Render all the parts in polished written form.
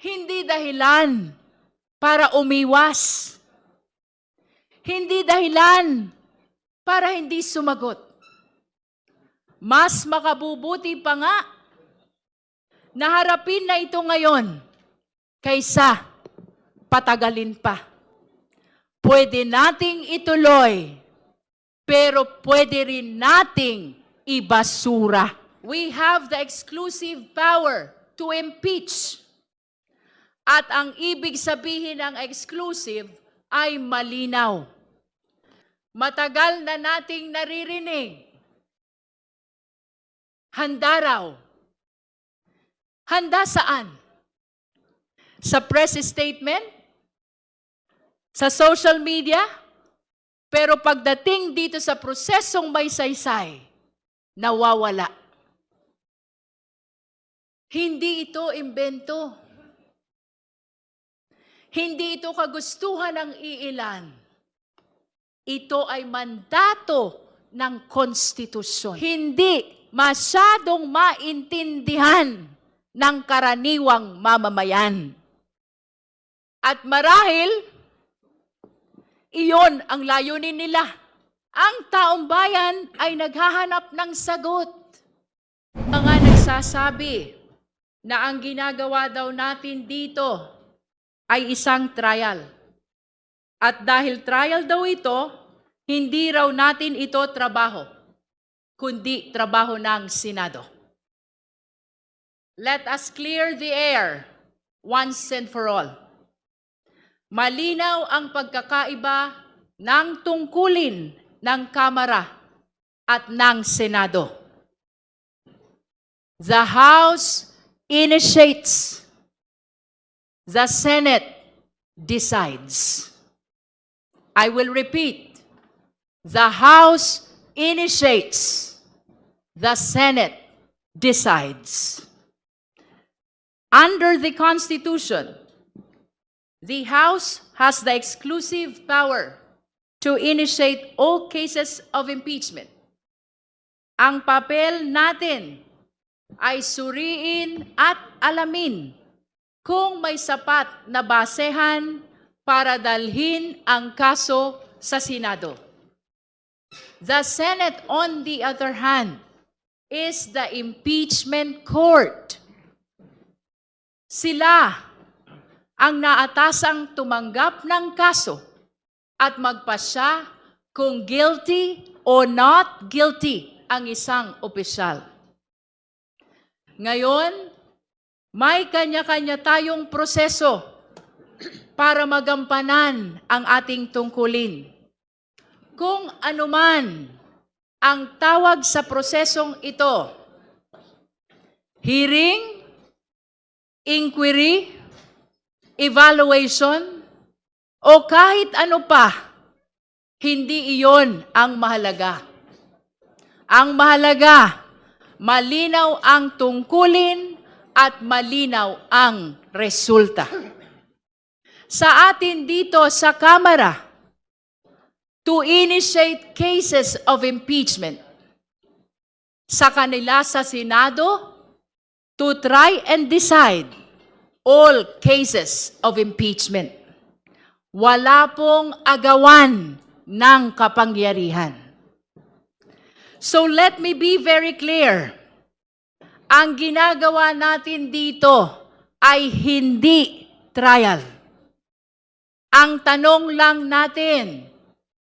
Hindi dahilan para umiwas. Hindi dahilan para hindi sumagot. Mas makabubuti pa nga na harapin na ito ngayon kaysa patagalin pa. Pwede nating ituloy, pero pwede rin nating ibasura. We have the exclusive power to impeach. At ang ibig sabihin ng exclusive ay malinaw. Matagal na nating naririnig. Handa raw. Handa saan? Sa press statement? Sa social media? Pero pagdating dito sa prosesong may saysay, nawawala. Hindi ito imbento. Hindi ito kagustuhan ng iilan. Ito ay mandato ng konstitusyon. Hindi masyadong maintindihan ng karaniwang mamamayan. At marahil, iyon ang layunin nila. Ang taong bayan ay naghahanap ng sagot. Mga nagsasabi na ang ginagawa daw natin dito ay isang trial. At dahil trial daw ito, hindi raw natin ito trabaho, kundi trabaho ng Senado. Let us clear the air once and for all. Malinaw ang pagkakaiba ng tungkulin ng Kamara at ng Senado. The House initiates. The Senate decides. I will repeat. The House initiates. The Senate decides. Under the Constitution, the House has the exclusive power to initiate all cases of impeachment. Ang papel natin ay suriin at alamin kung may sapat na basehan para dalhin ang kaso sa Senado. The Senate, on the other hand, is the impeachment court. Sila ang naatasang tumanggap ng kaso at magpasya kung guilty o not guilty ang isang opisyal. Ngayon, may kanya-kanya tayong proseso para magampanan ang ating tungkulin. Kung anuman ang tawag sa prosesong ito, hearing, inquiry, evaluation, o kahit ano pa, hindi iyon ang mahalaga. Ang mahalaga, malinaw ang tungkulin at malinaw ang resulta. Sa atin dito sa Kamara, to initiate cases of impeachment. Sa kanila sa Senado, to try and decide all cases of impeachment. Wala pong agawan ng kapangyarihan. So let me be very clear. Ang ginagawa natin dito ay hindi trial. Ang tanong lang natin,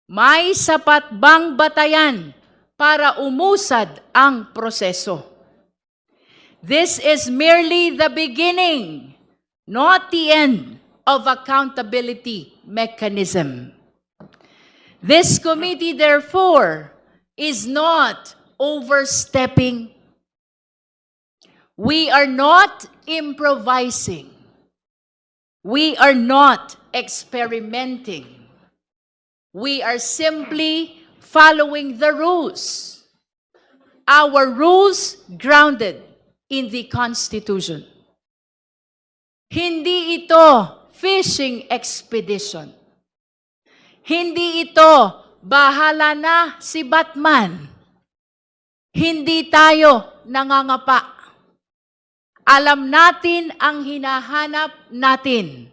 may sapat bang batayan para umusad ang proseso? This is merely the beginning, not the end of accountability mechanism. This committee, therefore, is not overstepping. We are not improvising. We are not experimenting. We are simply following the rules. Our rules grounded in the Constitution. Hindi ito fishing expedition. Hindi ito bahala na si Batman. Hindi tayo nangangapa. Alam natin ang hinahanap natin.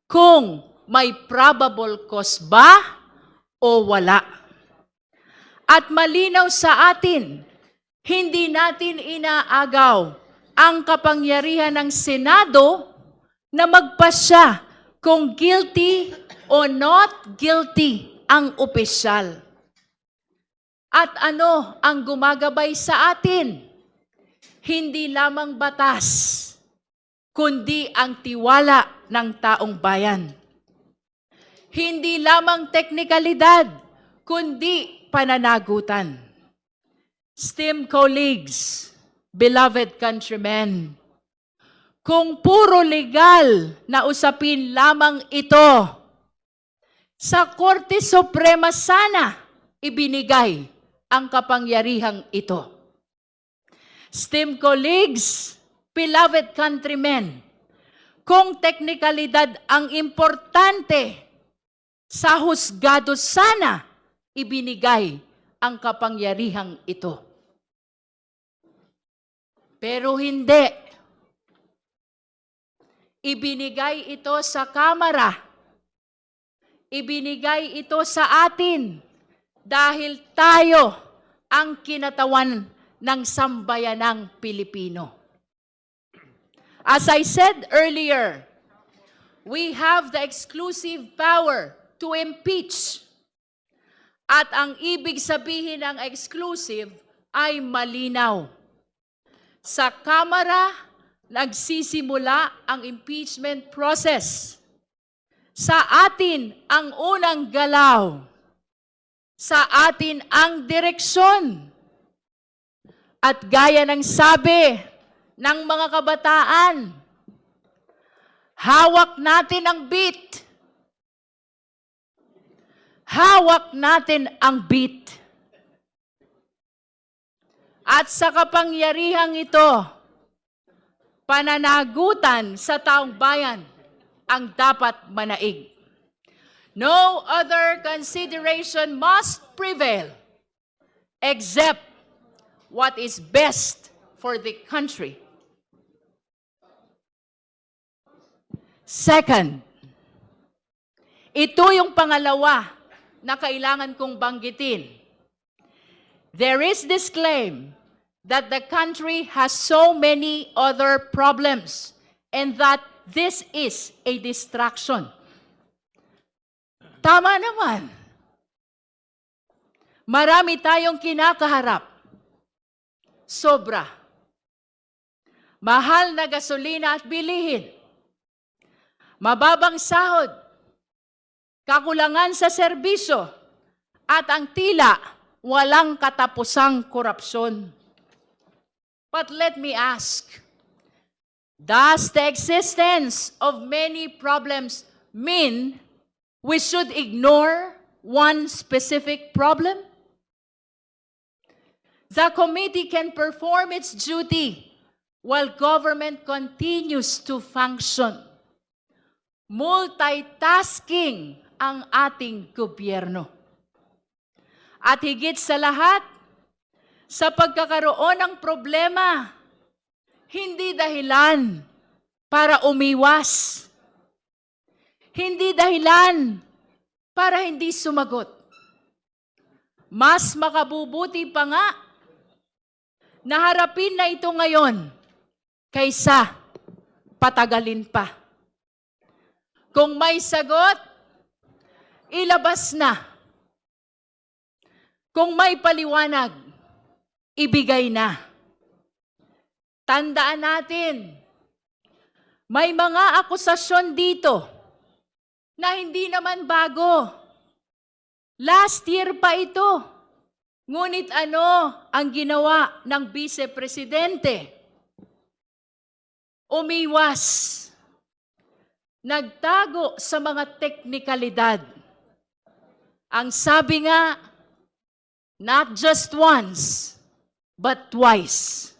Kung may probable cause ba o wala. At malinaw sa atin, hindi natin inaagaw ang kapangyarihan ng Senado na magpasya kung guilty o not guilty ang opisyal. At ano ang gumagabay sa atin? Hindi lamang batas, kundi ang tiwala ng taong bayan. Hindi lamang teknikalidad, kundi pananagutan. Esteemed colleagues, beloved countrymen, kung puro legal na usapin lamang ito, sa Korte Suprema sana ibinigay ang kapangyarihang ito. Esteemed colleagues, beloved countrymen, kung teknikalidad ang importante, sa husgado sana ibinigay ang kapangyarihang ito. Pero hindi. Ibinigay ito sa Kamara. Ibinigay ito sa atin dahil tayo ang kinatawan ng sambayanang Pilipino. As I said earlier, we have the exclusive power to impeach. At ang ibig sabihin ng exclusive ay malinaw. Sa Kamara, nagsisimula ang impeachment process. Sa atin ang unang galaw. Sa atin ang direksyon. At gaya ng sabi ng mga kabataan, hawak natin ang beat. Hawak natin ang beat. At sa kapangyarihang ito, pananagutan sa taong bayan ang dapat manaig. No other consideration must prevail except what is best for the country. Second, ito yung pangalawa na kailangan kong banggitin. There is this claim that the country has so many other problems and that this is a distraction. Tama naman. Marami tayong kinakaharap. Sobra. Mahal na gasolina at bilihin. Mababang sahod. Kakulangan sa serbisyo. At ang tila, walang katapusang korupsyon. But let me ask, does the existence of many problems mean we should ignore one specific problem? The committee can perform its duty while government continues to function. Multitasking ang ating gobyerno. At higit sa lahat, sa pagkakaroon ng problema, hindi dahilan para umiwas. Hindi dahilan para hindi sumagot. Mas makabubuti pa nga na harapin na ito ngayon kaysa patagalin pa. Kung may sagot, ilabas na. Kung may paliwanag, ibigay na. Tandaan natin, may mga akusasyon dito na hindi naman bago. Last year pa ito. Ngunit ano ang ginawa ng Vice Presidente? Umiwas. Nagtago sa mga teknikalidad. Ang sabi nga, not just once, but twice.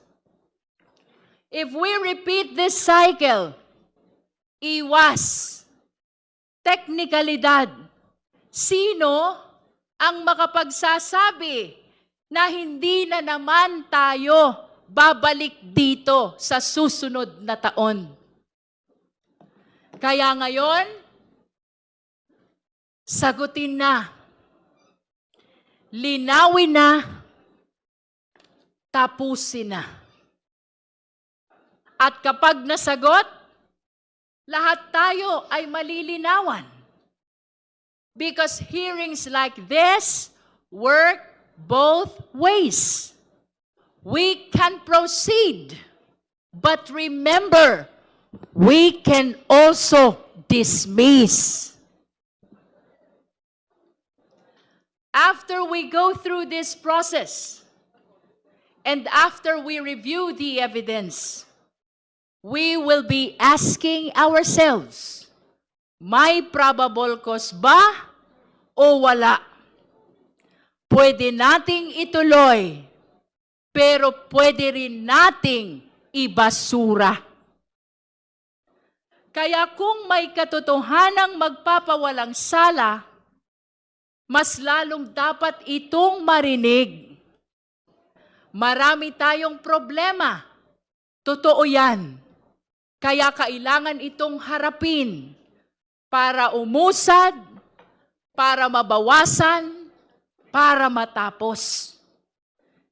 If we repeat this cycle, iwas, teknikalidad, sino ang makapagsasabi na hindi na naman tayo babalik dito sa susunod na taon. Kaya ngayon, sagutin na, linawin na, tapusin na. At kapag nasagot, lahat tayo ay malilinawan. Because hearings like this work both ways. We can proceed, but remember, we can also dismiss. After we go through this process, and after we review the evidence, we will be asking ourselves, may probable cause ba o wala? Pwede nating ituloy, pero pwede rin nating ibasura. Kaya kung may katotohanang magpapawalang sala, mas lalong dapat itong marinig. Marami tayong problema. Totoo yan. Kaya kailangan itong harapin para umusad, para mabawasan, para matapos.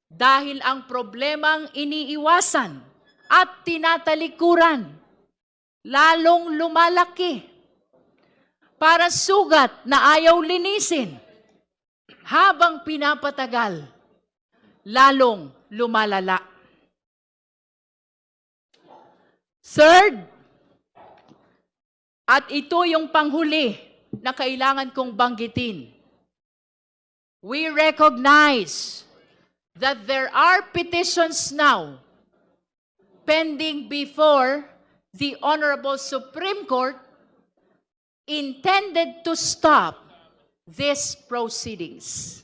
Dahil ang problemang iniiwasan at tinatalikuran, lalong lumalaki. Para sugat na ayaw linisin, habang pinapatagal, lalong lumalala. Third, at ito yung panghuli na kailangan kong banggitin. We recognize that there are petitions now pending before the Honorable Supreme Court intended to stop these proceedings.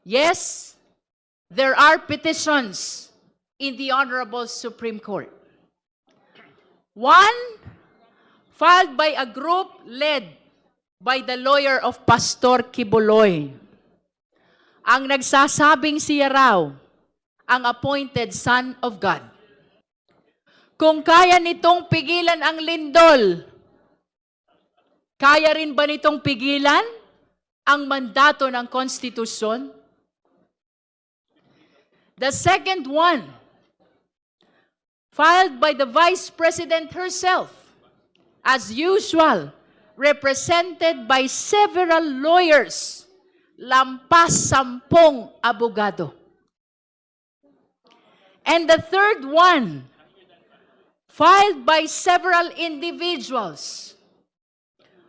Yes, there are petitions in the Honorable Supreme Court. One, filed by a group led by the lawyer of Pastor Kibuloy. Ang nagsasabing siya raw ang appointed son of God. Kung kaya nitong pigilan ang lindol, kaya rin ba nitong pigilan ang mandato ng konstitusyon? The second one, filed by the Vice President herself, as usual, represented by several lawyers, lampas 10 abogado. And the third one, filed by several individuals,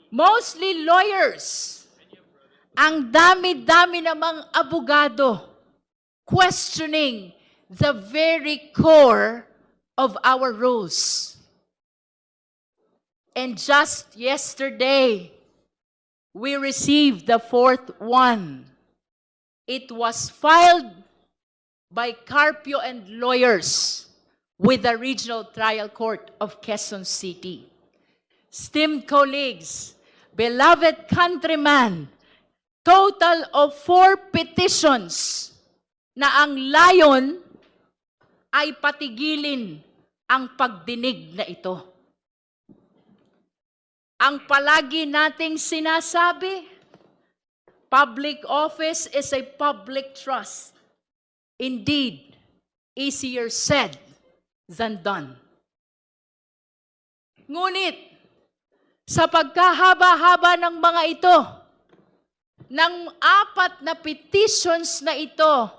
mostly lawyers, ang dami-dami namang abogado, questioning the very core of our rules. And just yesterday, we received the fourth one. It was filed by Carpio and lawyers with the Regional Trial Court of Quezon City. Esteemed colleagues, beloved countrymen, total of 4 petitions na ang layon ay patigilin ang pagdinig na ito. Ang palagi nating sinasabi, public office is a public trust. Indeed, easier said than done. Ngunit, sa pagkahaba-haba ng mga ito, ng 4 na petitions na ito,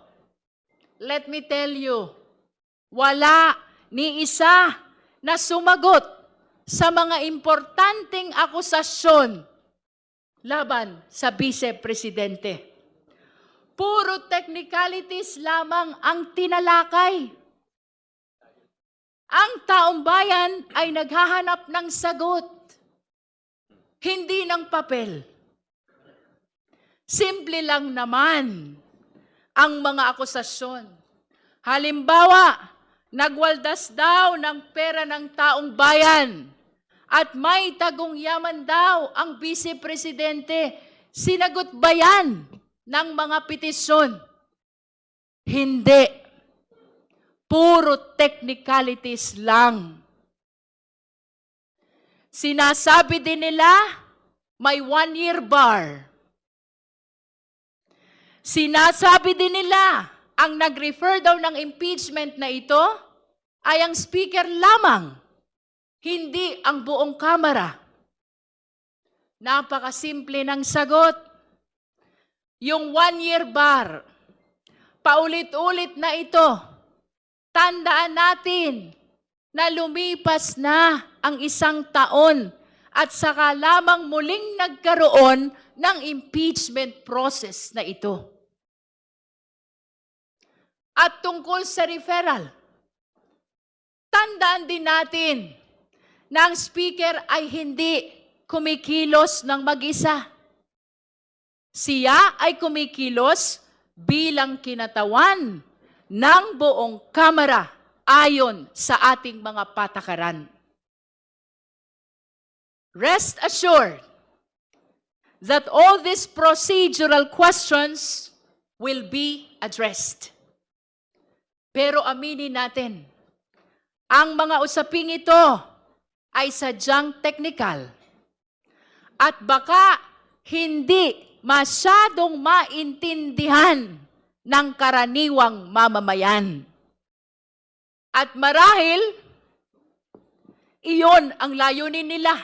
let me tell you, wala ni isa na sumagot sa mga importanteng akusasyon laban sa Vice-Presidente. Puro technicalities lamang ang tinalakay. Ang taong bayan ay naghahanap ng sagot, hindi ng papel. Simple lang naman ang mga akusasyon. Halimbawa, nagwaldas daw ng pera ng taong bayan at may tagong yaman daw ang Vice-Presidente. Sinagot ba yan ng mga petisyon? Hindi. Puro technicalities lang. Sinasabi din nila, may 1-year bar. Sinasabi din nila, ang nag-refer daw ng impeachment na ito ay ang speaker lamang, hindi ang buong kamara. Napakasimple ng sagot. Yung 1-year bar, paulit-ulit na ito, tandaan natin na lumipas na ang 1 taon at saka lamang muling nagkaroon ng impeachment process na ito. At tungkol sa referral, tandaan din natin na ang speaker ay hindi kumikilos ng mag-isa. Siya ay kumikilos bilang kinatawan ng buong kamara ayon sa ating mga patakaran. Rest assured that all these procedural questions will be addressed. Pero aminin natin, ang mga usaping ito ay sadyang technical at baka hindi masyadong maintindihan ng karaniwang mamamayan. At marahil, iyon ang layunin nila.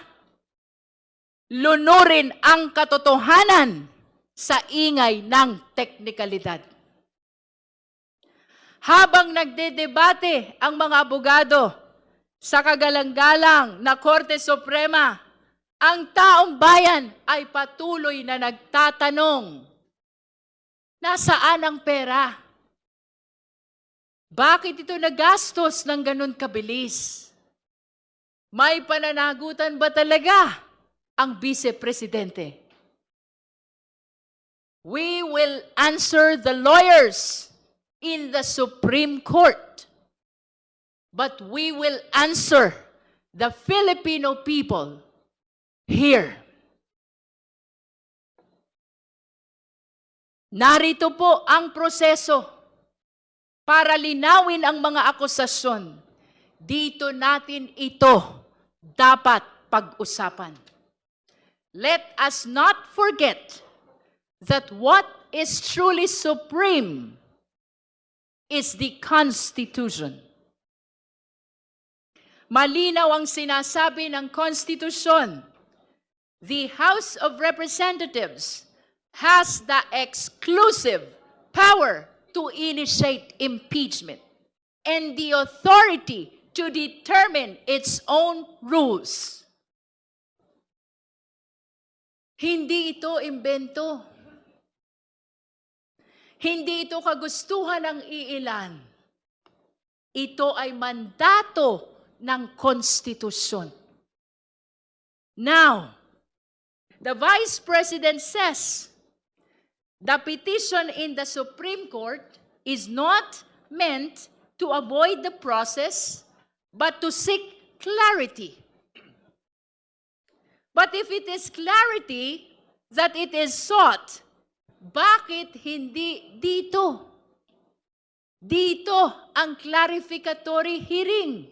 Lunurin ang katotohanan sa ingay ng teknikalidad. Habang nagdedebate ang mga abogado sa kagalang-galang na Korte Suprema, ang taong bayan ay patuloy na nagtatanong, nasaan ang pera? Bakit ito nagastos ng ganun kabilis? May pananagutan ba talaga ang Vice-Presidente? We will answer the lawyers in the Supreme Court, but we will answer the Filipino people here. Narito po ang proseso para linawin ang mga akusasyon. Dito natin ito dapat pag-usapan. Let us not forget that what is truly supreme is the Constitution. Malinaw ang sinasabi ng Konstitusyon. The House of Representatives has the exclusive power to initiate impeachment and the authority to determine its own rules. Hindi ito imbento. Hindi ito kagustuhan ng iilan. Ito ay mandato ng konstitusyon. Now, the Vice President says, the petition in the Supreme Court is not meant to avoid the process, but to seek clarity. But if it is clarity that it is sought, bakit hindi dito? Dito ang clarificatory hearing.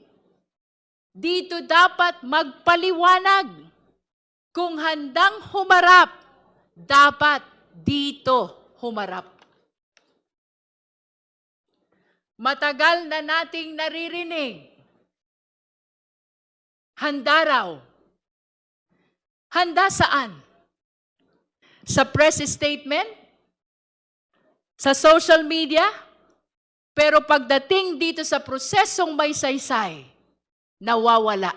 Dito dapat magpaliwanag. Kung handang humarap, dapat dito humarap. Matagal na nating naririnig. Handa raw. Handa saan? Sa press statement? Sa social media? Pero pagdating dito sa prosesong may saysay, nawawala.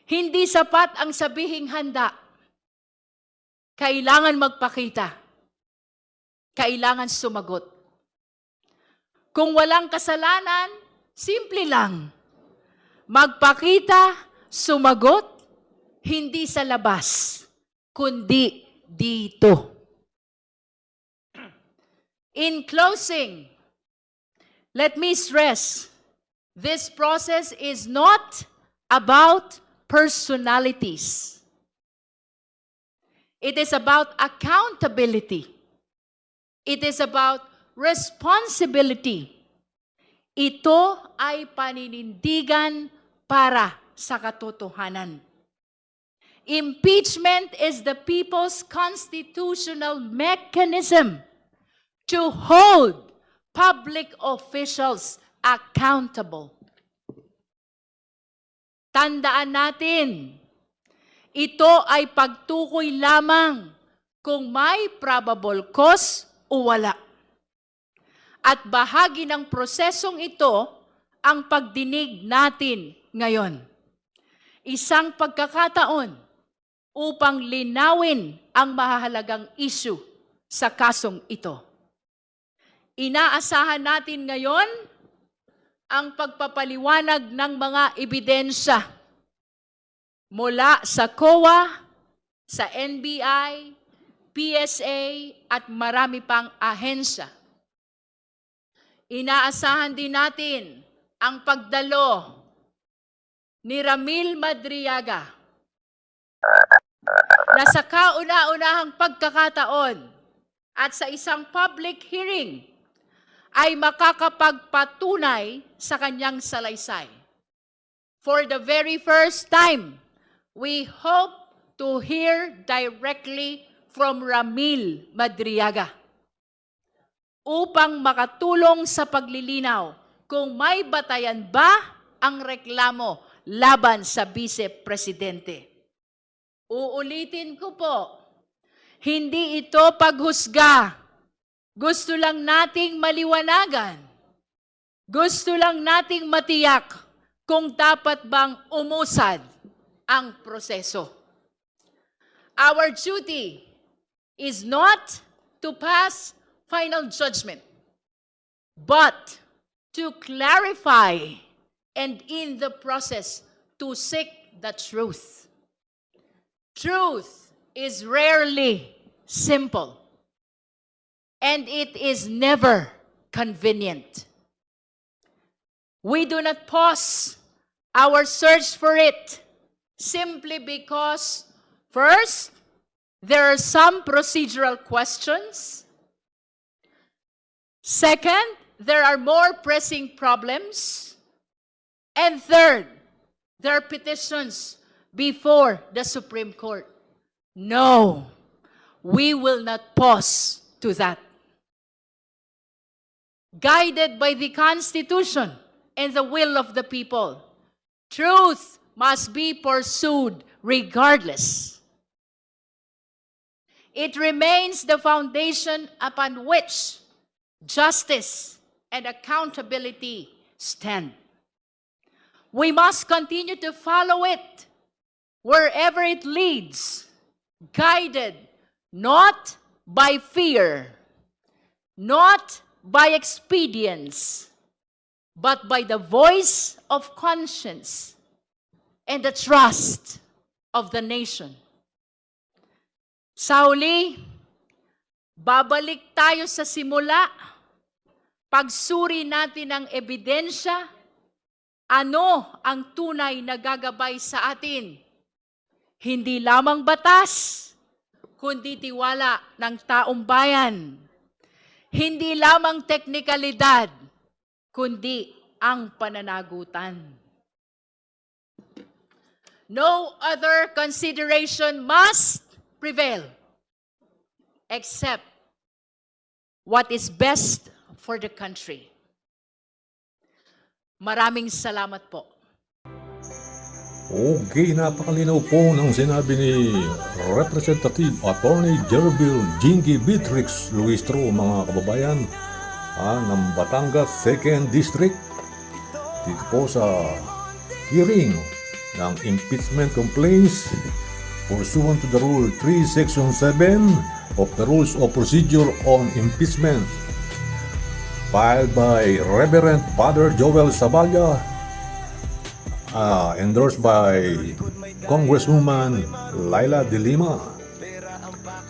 Hindi sapat ang sabihing handa. Kailangan magpakita. Kailangan sumagot. Kung walang kasalanan, simple lang. Magpakita, sumagot, hindi sa labas, kundi dito. In closing, let me stress, this process is not about personalities. It is about accountability. It is about responsibility. Ito ay paninindigan para sa katotohanan. Impeachment is the people's constitutional mechanism to hold public officials accountable. Tandaan natin, ito ay pagtukoy lamang kung may probable cause o wala. At bahagi ng prosesong ito ang pagdinig natin ngayon. Isang pagkakataon upang linawin ang mahahalagang issue sa kasong ito. Inaasahan natin ngayon ang pagpapaliwanag ng mga ebidensya mula sa COA, sa NBI, PSA at marami pang ahensya. Inaasahan din natin ang pagdalo ni Ramil Madriaga na sa kauna-unahang pagkakataon at sa isang public hearing ay makakapagpatunay sa kanyang salaysay. For the very first time, we hope to hear directly from Ramil Madriaga upang makatulong sa paglilinaw kung may batayan ba ang reklamo laban sa Vice Presidente. Uulitin ko po, hindi ito paghusga. Gusto lang nating maliwanagan. Gusto lang nating matiyak kung dapat bang umusad ang proseso. Our duty is not to pass final judgment, but to clarify and in the process to seek the truth. Truth is rarely simple, and it is never convenient. We do not pause our search for it simply because, first, there are some procedural questions. Second, there are more pressing problems. And third, there are petitions before the Supreme Court. No, we will not pause to that. Guided by the Constitution and the will of the people, truth must be pursued regardless. It remains the foundation upon which justice and accountability stand. We must continue to follow it wherever it leads, guided not by fear, not by expedience, but by the voice of conscience and the trust of the nation. Sa huli, babalik tayo sa simula, pagsuri natin ang ebidensya, ano ang tunay na gagabay sa atin. Hindi lamang batas, kundi tiwala ng taong bayan. Hindi lamang teknikalidad, kundi ang pananagutan. No other consideration must prevail except what is best for the country. Maraming salamat po. Okay, napakalinaw po ng sinabi ni Representative Attorney Jervil Jinky Beatrix Luistro, mga kababayan, ng Batangas 2nd District, dito po sa hearing ng impeachment complaints pursuant to the Rule 3, Section 7 of the Rules of Procedure on Impeachment, filed by Reverend Father Joel Saballa, endorsed by Congresswoman Laila De Lima.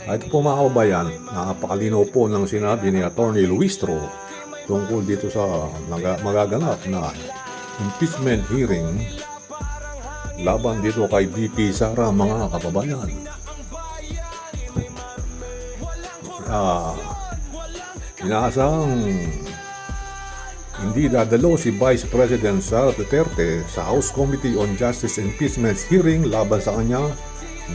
Ito po, mga kababayan, napakalinaw po ng sinabi ni Attorney Luistro tungkol dito sa magaganap na impeachment hearing laban dito kay VP Sara, mga kababayan. inaasahang hindi dadalo si Vice President Sara Duterte sa House Committee on Justice and Impeachment hearing laban sa kanya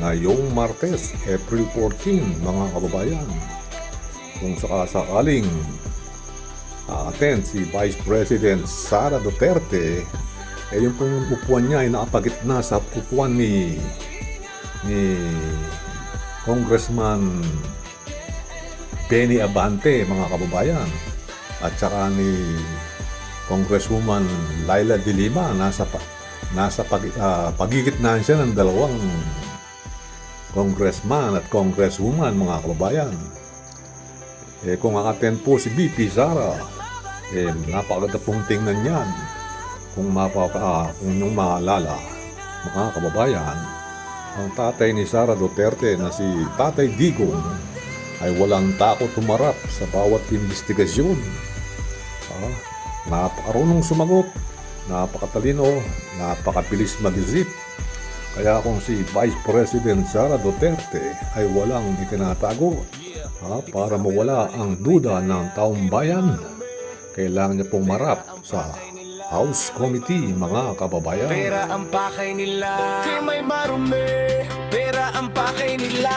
ngayong Martes, April 14, mga kababayan. Kung sakasakaling attend si Vice President Sara Duterte, yung pong upuan niya ay nakapagitna sa upuan ni Congressman Benny Abante, mga kababayan, at saka ni Congresswoman Laila De Lima. Nasa pagigitnaan siya ng dalawang congressman at congresswoman, mga kababayan. Kung ang-attend po si BP Sara, napakaganda pong tingnan yan. Kung yung maalala, mga kababayan, ang tatay ni Sara Duterte na si Tatay Digong ay walang takot tumarap sa bawat investigasyon. Napakarunong sumagot, napakatalino, napakabilis mag-isip. Kaya kung si Vice President Sara Duterte ay walang itinatago para mawala ang duda ng taong bayan, kailangan niya pong marap sa House Committee, mga kababayan. Pera ang pakay nila, di may marumi. Pera ang pakay nila,